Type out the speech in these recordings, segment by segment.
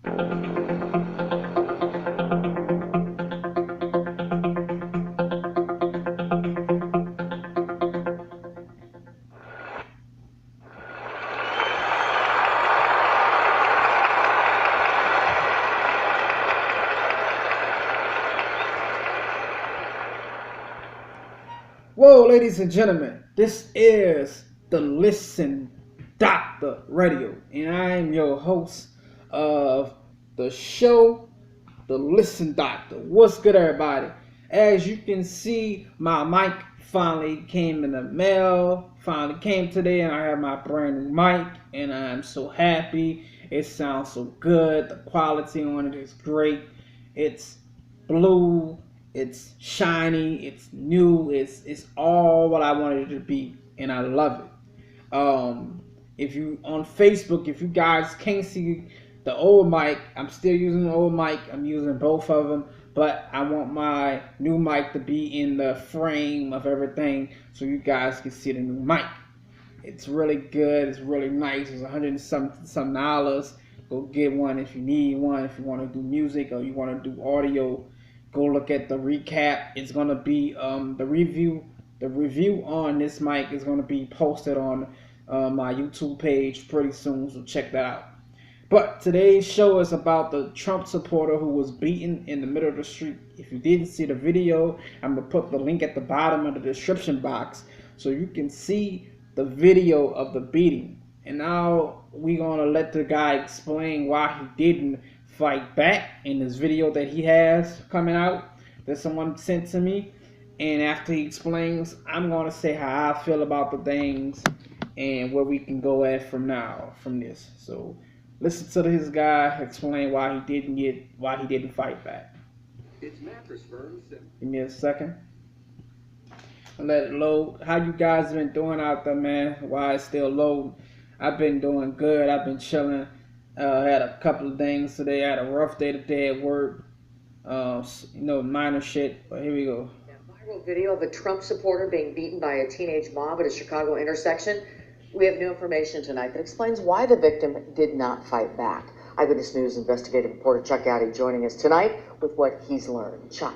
Whoa, ladies and gentlemen, this is the Listen Doctor Radio, and I am your host of the show, the Listen Doctor. What's good, everybody? As you can see, my mic finally came in the mail, finally came today, and I have my brand new mic, and I'm so happy. It sounds so good, the quality on it is great. It's blue, it's shiny, it's new, it's all what I wanted it to be, and I love it. If you on Facebook, if you guys can't see the old mic, I'm still using the old mic. I'm using both of them, but I want my new mic to be in the frame of everything so you guys can see the new mic. It's really good. It's really nice. It's $100 some dollars. Go get one if you need one. If you want to do music or you want to do audio, go look at the recap. It's gonna be the review. The review on this mic is gonna be posted on my YouTube page pretty soon. So check that out. But today's show is about the Trump supporter who was beaten in the middle of the street. If you didn't see the video, I'm gonna put the link at the bottom of the description box so you can see the video of the beating. And now we're gonna let the guy explain why he didn't fight back in this video that he has coming out that someone sent to me. And after he explains, I'm gonna say how I feel about the things and where we can go at from this. So listen to this guy explain why he didn't fight back. It's mattress firms. Give me a second. Let it load. How you guys been doing out there, man? Why it's still loading? I've been doing good. I've been chilling. Had a couple of things today. I had a rough day today at work. Minor shit. But here we go. A viral video of a Trump supporter being beaten by a teenage mob at a Chicago intersection. We have new information tonight that explains why the victim did not fight back. Eyewitness News investigative reporter Chuck Addy joining us tonight with what he's learned. Chuck.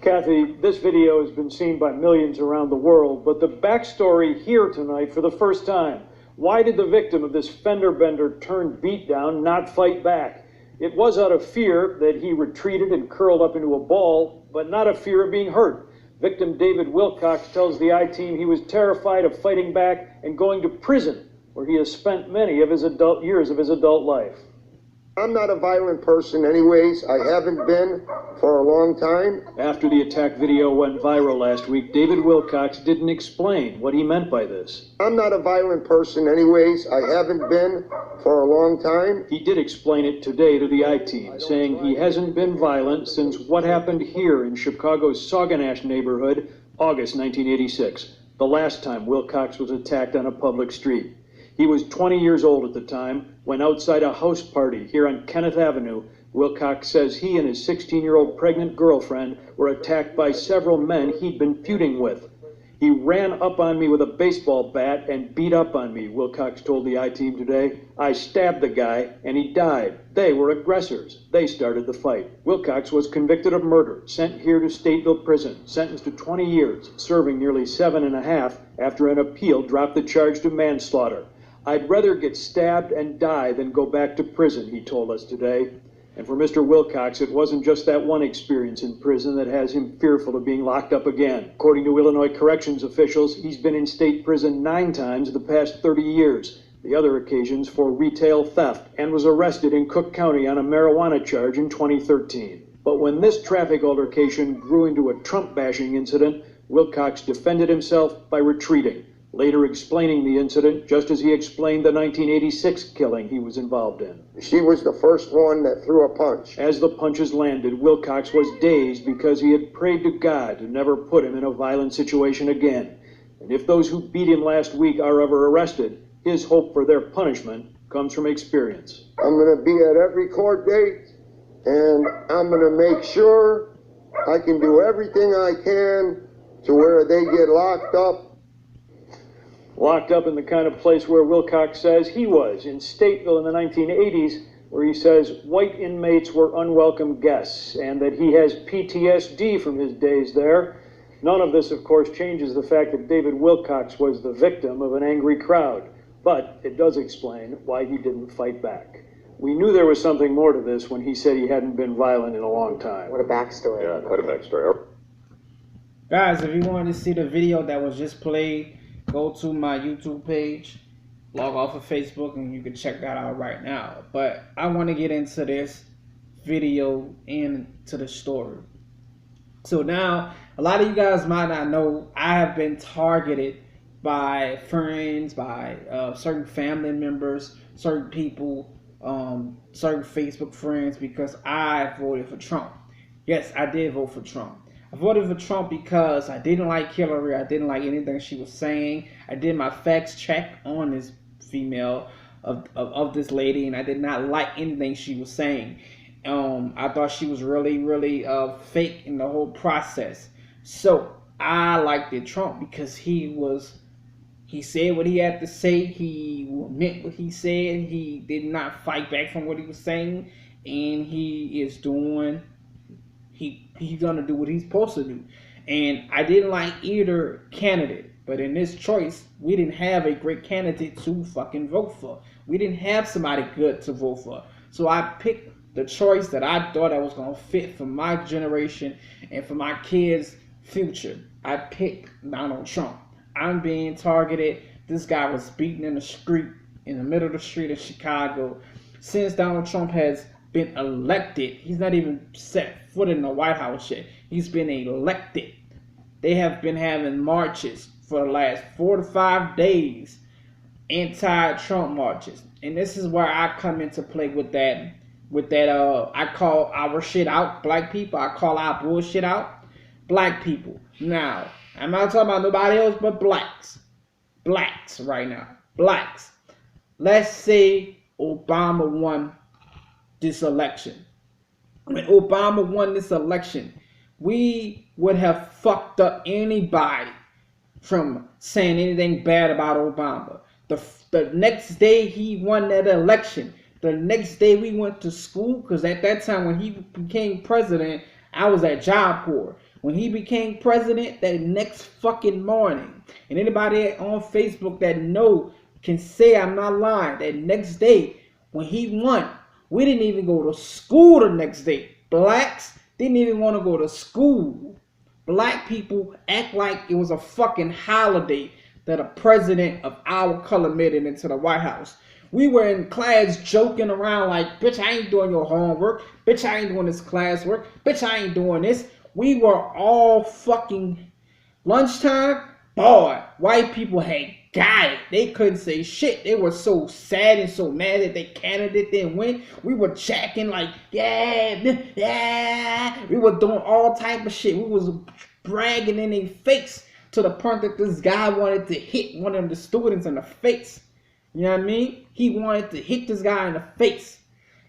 Kathy, this video has been seen by millions around the world, but the backstory here tonight for the first time. Why did the victim of this fender bender turned beatdown not fight back? It was out of fear that he retreated and curled up into a ball, but not a fear of being hurt. Victim David Wilcox tells the I-Team he was terrified of fighting back and going to prison, where he has spent many of his adult years of his adult life. I'm not a violent person anyways. I haven't been for a long time. After the attack video went viral last week, David Wilcox didn't explain what he meant by this. I'm not a violent person anyways. I haven't been for a long time. He did explain it today to the I-Team, saying he hasn't been violent since what happened here in Chicago's Sauganash neighborhood, August 1986, the last time Wilcox was attacked on a public street. He was 20 years old at the time when outside a house party here on Kenneth Avenue, Wilcox says he and his 16-year-old pregnant girlfriend were attacked by several men he'd been feuding with. He ran up on me with a baseball bat and beat up on me, Wilcox told the I-Team today. I stabbed the guy and he died. They were aggressors. They started the fight. Wilcox was convicted of murder, sent here to Stateville Prison, sentenced to 20 years, serving nearly 7.5 after an appeal dropped the charge to manslaughter. I'd rather get stabbed and die than go back to prison, he told us today. And for Mr. Wilcox, it wasn't just that one experience in prison that has him fearful of being locked up again. According to Illinois corrections officials, he's been in state prison 9 times in the past 30 years. The other occasions for retail theft, and was arrested in Cook County on a marijuana charge in 2013. But when this traffic altercation grew into a Trump-bashing incident, Wilcox defended himself by retreating, later explaining the incident just as he explained the 1986 killing he was involved in. She was the first one that threw a punch. As the punches landed, Wilcox was dazed because he had prayed to God to never put him in a violent situation again. And if those who beat him last week are ever arrested, his hope for their punishment comes from experience. I'm going to be at every court date, and I'm going to make sure I can do everything I can to where they get locked up. Locked up in the kind of place where Wilcox says he was, in Stateville in the 1980s, where he says white inmates were unwelcome guests and that he has PTSD from his days there. None of this, of course, changes the fact that David Wilcox was the victim of an angry crowd, but it does explain why he didn't fight back. We knew there was something more to this when he said he hadn't been violent in a long time. What a backstory. Yeah, quite a backstory. Guys, if you wanted to see the video that was just played, go to my YouTube page, log off of Facebook, and you can check that out right now. But I want to get into this video and to the story. So now, a lot of you guys might not know, I have been targeted by friends, by certain family members, certain people, certain Facebook friends, because I voted for Trump. Yes, I did vote for Trump. I voted for Trump because I didn't like Hillary. I didn't like anything she was saying. I did my facts check on this female of this lady, and I did not like anything she was saying. I thought she was really fake in the whole process. So I liked it Trump because he said what he had to say. He meant what he said. He did not fight back from what he was saying, and he's gonna do what he's supposed to do. And I didn't like either candidate, but in this choice, we didn't have a great candidate to fucking vote for. We didn't have somebody good to vote for. So I picked the choice that I thought I was gonna fit for my generation and for my kids' future. I picked Donald Trump. I'm being targeted. This guy was beaten in the street, in the middle of the street in Chicago. Since Donald Trump has been elected, he's not even set foot in the White House yet. He's been elected. They have been having marches for the last 4 to 5 days, anti-Trump marches. And this is where I come into play with that, I call our shit out, black people. I call our bullshit out, black people. Now, I'm not talking about nobody else but blacks. Blacks right now. Blacks. Let's say Obama won this election. When Obama won this election, we would have fucked up anybody from saying anything bad about Obama. The next day he won that election, the next day we went to school, because at that time when he became president, I was at Job Corps. When he became president, that next fucking morning, and anybody on Facebook that know can say I'm not lying, that next day when he won, we didn't even go to school the next day. Blacks didn't even want to go to school. Black people act like it was a fucking holiday that a president of our color made it into the White House. We were in class joking around like, bitch, I ain't doing your homework. Bitch, I ain't doing this classwork. Bitch, I ain't doing this. We were all fucking lunchtime. Boy, white people had got it. They couldn't say shit. They were so sad and so mad that their candidate didn't win. We were jacking like, yeah. We were doing all type of shit. We was bragging in their face to the point that this guy wanted to hit one of the students in the face. You know what I mean? He wanted to hit this guy in the face.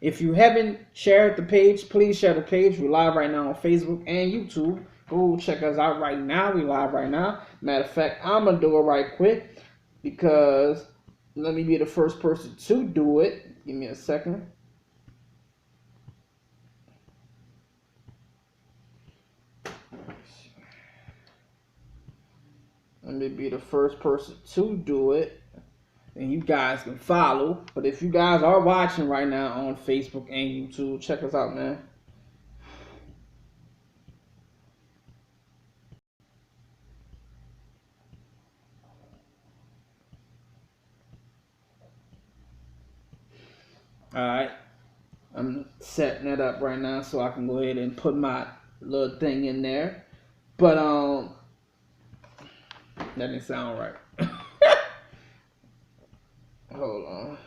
If you haven't shared the page, please share the page. We're live right now on Facebook and YouTube. Go check us out right now. We live right now. Matter of fact, I'm going to do it right quick because let me be the first person to do it. Give me a second. Let me be the first person to do it. And you guys can follow. But if you guys are watching right now on Facebook and YouTube, check us out, man. Alright. I'm setting it up right now so I can go ahead and put my little thing in there. But that didn't sound right. Hold on.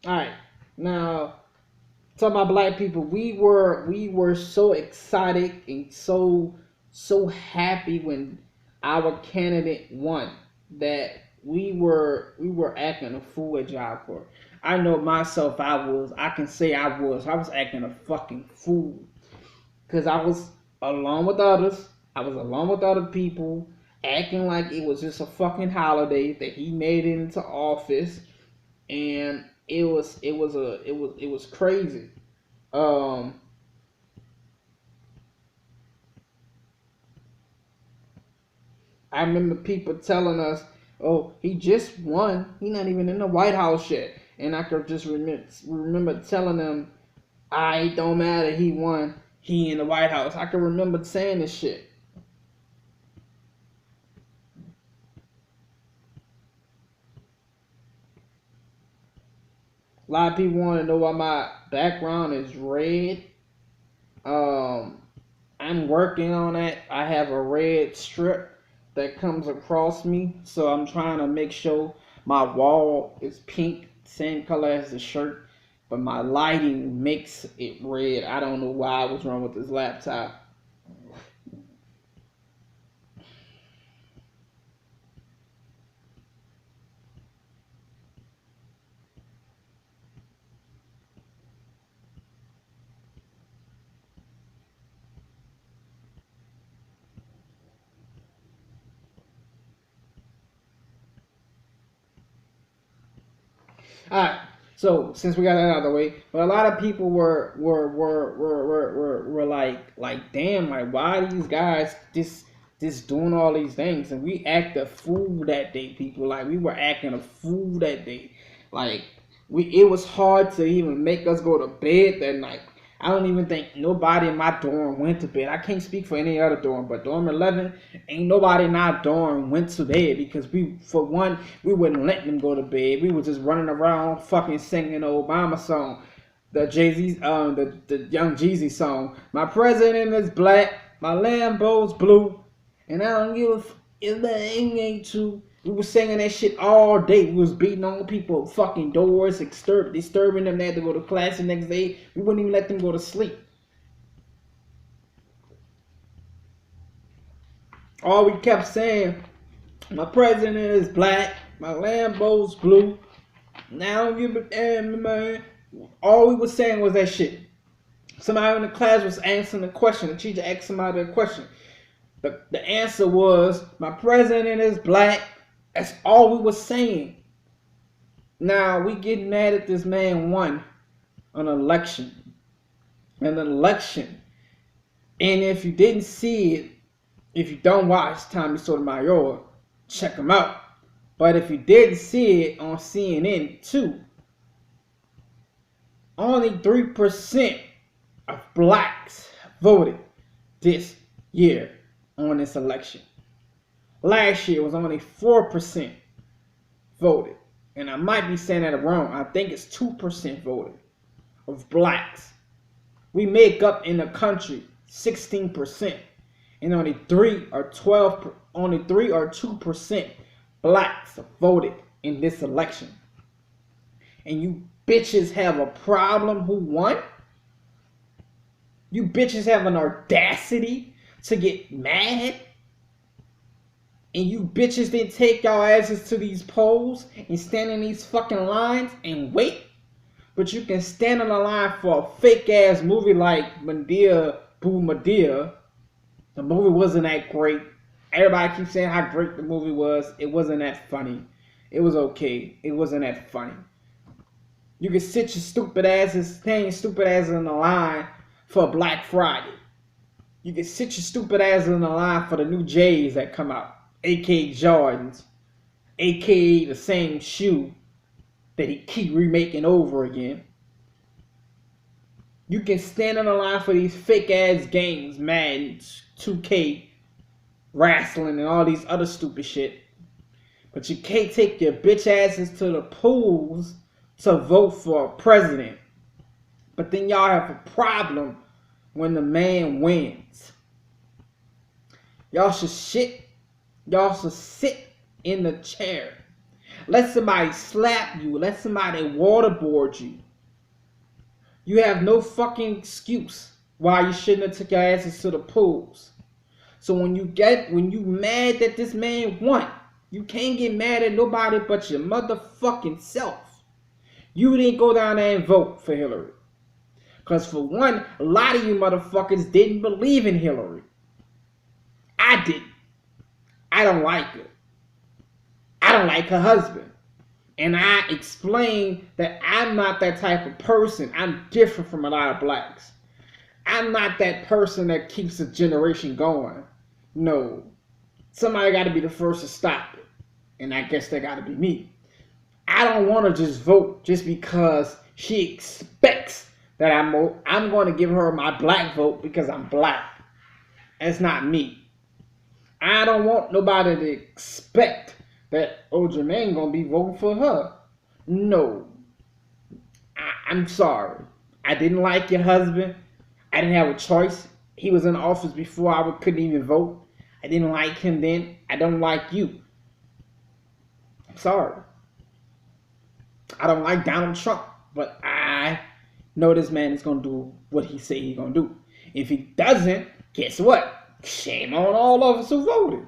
All right, now talking about black people, we were so excited and so happy when our candidate won that we were acting a fool at Job Corps. I know myself, I can say I was acting a fucking fool because I was along with others. I was along with other people, acting like it was just a fucking holiday that he made it into office, and it was crazy. Um, I remember people telling us, "Oh, he just won. He not even in the White House yet." And I could just remember telling them, "I it don't matter. He won. He in the White House." I can remember saying this shit. A lot of people want to know why my background is red. Um, I'm working on that. I have a red strip that comes across me, so I'm trying to make sure my wall is pink, same color as the shirt, but my lighting makes it red. I don't know why. What's wrong with this laptop? All right. So since we got that out of the way, but a lot of people were like damn, like why these guys just doing all these things, and we act a fool that day, people. Like we were acting a fool that day. Like it was hard to even make us go to bed that night. I don't even think nobody in my dorm went to bed. I can't speak for any other dorm, but dorm 11, ain't nobody in our dorm went to bed because for one, we wouldn't let them go to bed. We were just running around fucking singing the Obama song, the Jay-Z, the Young Jeezy song. My president is black, my Lambo's blue, and I don't give a if the ain't true. We was singing that shit all day. We was beating on people fucking doors, disturbing them. They had to go to class the next day. We wouldn't even let them go to sleep. All we kept saying, my president is black, my Lambo's blue. Now you man. All we was saying was that shit. Somebody in the class was answering the question. The teacher asked somebody a question. The answer was, my president is black. That's all we was saying. Now we getting mad at this man won an election. And if you didn't see it, if you don't watch Tommy Sotomayor, check him out. But if you didn't see it on CNN too, only 3% of blacks voted this year on this election. Last year was only 4% voted. And I might be saying that wrong. I think it's 2% voted of blacks. We make up in the country 16%. And only 3 or 2% blacks voted in this election. And you bitches have a problem who won? You bitches have an audacity to get mad? And you bitches didn't take y'all asses to these polls and stand in these fucking lines and wait? But you can stand on the line for a fake ass movie like Madea Boo Madea. The movie wasn't that great. Everybody keeps saying how great the movie was. It wasn't that funny. It was okay. It wasn't that funny. You can sit your stupid asses, stand your stupid asses in the line for Black Friday. You can sit your stupid asses in the line for the new J's that come out. A.K.A. Jordans. A.K.A. the same shoe that he keep remaking over again. You can stand on the line for these fake ass games, Madden, 2K, wrestling, and all these other stupid shit. But you can't take your bitch asses to the polls to vote for a president. But then y'all have a problem when the man wins. Y'all should sit in the chair let somebody slap you, let somebody waterboard you. You have no fucking excuse why you shouldn't have took your asses to the pools. So when you mad that this man won, you can't get mad at nobody but your motherfucking self. You didn't go down there and vote for Hillary. Because for one, a lot of you motherfuckers didn't believe in Hillary. I didn't. I don't like her. I don't like her husband. And I explained that I'm not that type of person. I'm different from a lot of blacks. I'm not that person that keeps a generation going. No. Somebody got to be the first to stop it. And I guess that got to be me. I don't want to just vote just because she expects that I'm going to give her my black vote because I'm black. That's not me. I don't want nobody to expect that, oh, Jermaine going to be voting for her. No. I'm sorry. I didn't like your husband. I didn't have a choice. He was in office before I couldn't even vote. I didn't like him then. I don't like you. I'm sorry. I don't like Donald Trump, but I know this man is going to do what he say he's going to do. If he doesn't, guess what? Shame on all of us who voted.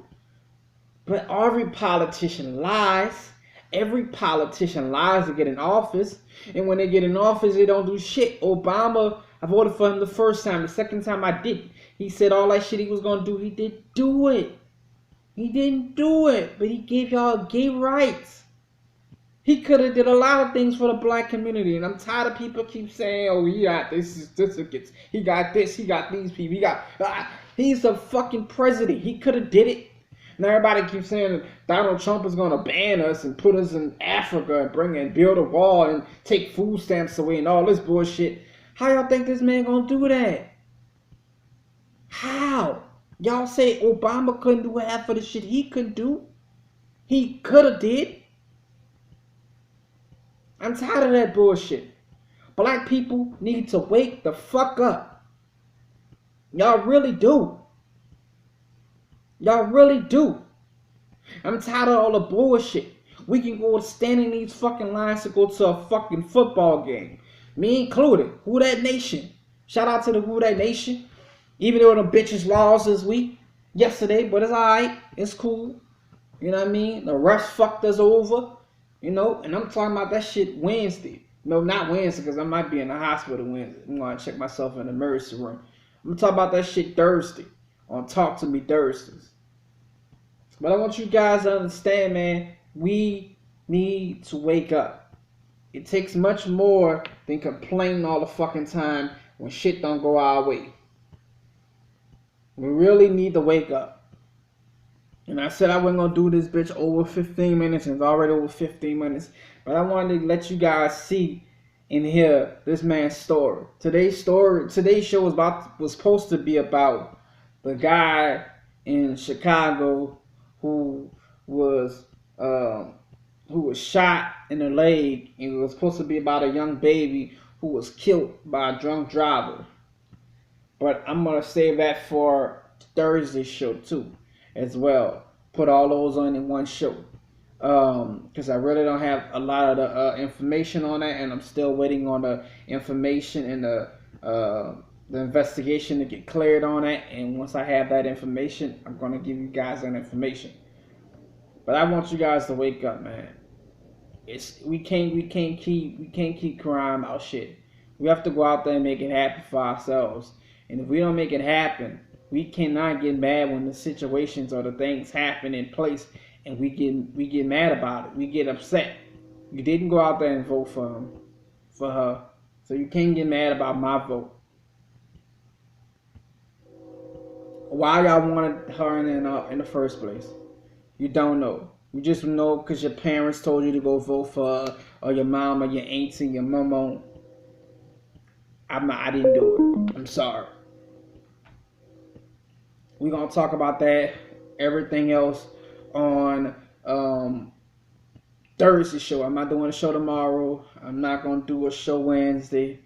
But every politician lies. Every politician lies to get in office. And when they get in office, they don't do shit. Obama, I voted for him the first time. The second time I didn't. He said all that shit he was going to do. He didn't do it. He didn't do it. But he gave y'all gay rights. He could have did a lot of things for the black community. And I'm tired of people keep saying, oh, he got this certificates. He got this. He got these people. He got... he's the fucking president. He could have did it. And everybody keeps saying that Donald Trump is going to ban us and put us in Africa and build a wall and take food stamps away and all this bullshit. How y'all think this man going to do that? How? Y'all say Obama couldn't do half of the shit he could do? He could have did. I'm tired of that bullshit. Black people need to wake the fuck up. Y'all really do. Y'all really do. I'm tired of all the bullshit. We can go stand in these fucking lines to go to a fucking football game. Me included. Who That Nation. Shout out to the Who That Nation. Even though the bitches lost this week, yesterday, but it's alright. It's cool. You know what I mean? The refs fucked us over. You know, and I'm talking about that shit Wednesday. No, not Wednesday, because I might be in the hospital Wednesday. I'm going to check myself in the emergency room. I'm talking about that shit Thursday on Talk to Me Thursdays. But I want you guys to understand, man, we need to wake up. It takes much more than complaining all the fucking time when shit don't go our way. We really need to wake up. And I said I wasn't going to do this bitch over 15 minutes, and it's already over 15 minutes. But I wanted to let you guys see and hear this man's story. Today's show was supposed to be about the guy in Chicago who was shot in the leg. It was supposed to be about a young baby who was killed by a drunk driver. But I'm going to save that for Thursday's show too, as well. Put all those on in one show. Because I really don't have a lot of the information on that, and I'm still waiting on the information and the investigation to get cleared on it. And once I have that information, I'm going to give you guys that information. But I want you guys to wake up, man. We can't keep crying about shit. We have to go out there and make it happen for ourselves. And if we don't make it happen, we cannot get mad when the situations or the things happen in place, and we get mad about it. We get upset. You didn't go out there and vote for her, so you can't get mad about my vote. Why y'all wanted her in the first place? You don't know. You just know because your parents told you to go vote for her, or your mom, or your auntie, your mama. I didn't do it. I'm sorry. We're going to talk about that, everything else on Thursday's show. I'm not doing a show tomorrow. I'm not going to do a show Wednesday.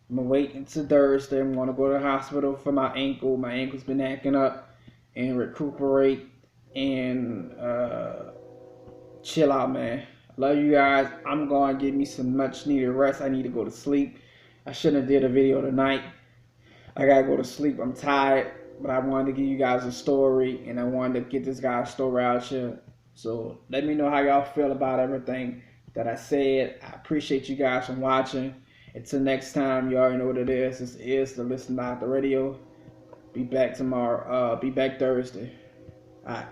I'm going to wait until Thursday. I'm going to go to the hospital for my ankle. My ankle's been acting up, and recuperate and chill out, man. Love you guys. I'm going to get me some much needed rest. I need to go to sleep. I shouldn't have did a video tonight. I got to go to sleep. I'm tired. But I wanted to give you guys a story. And I wanted to get this guy's story out here. So let me know how y'all feel about everything that I said. I appreciate you guys for watching. Until next time, you already know what it is. This is the Listen Doctor Radio. Be back tomorrow. Be back Thursday. All right.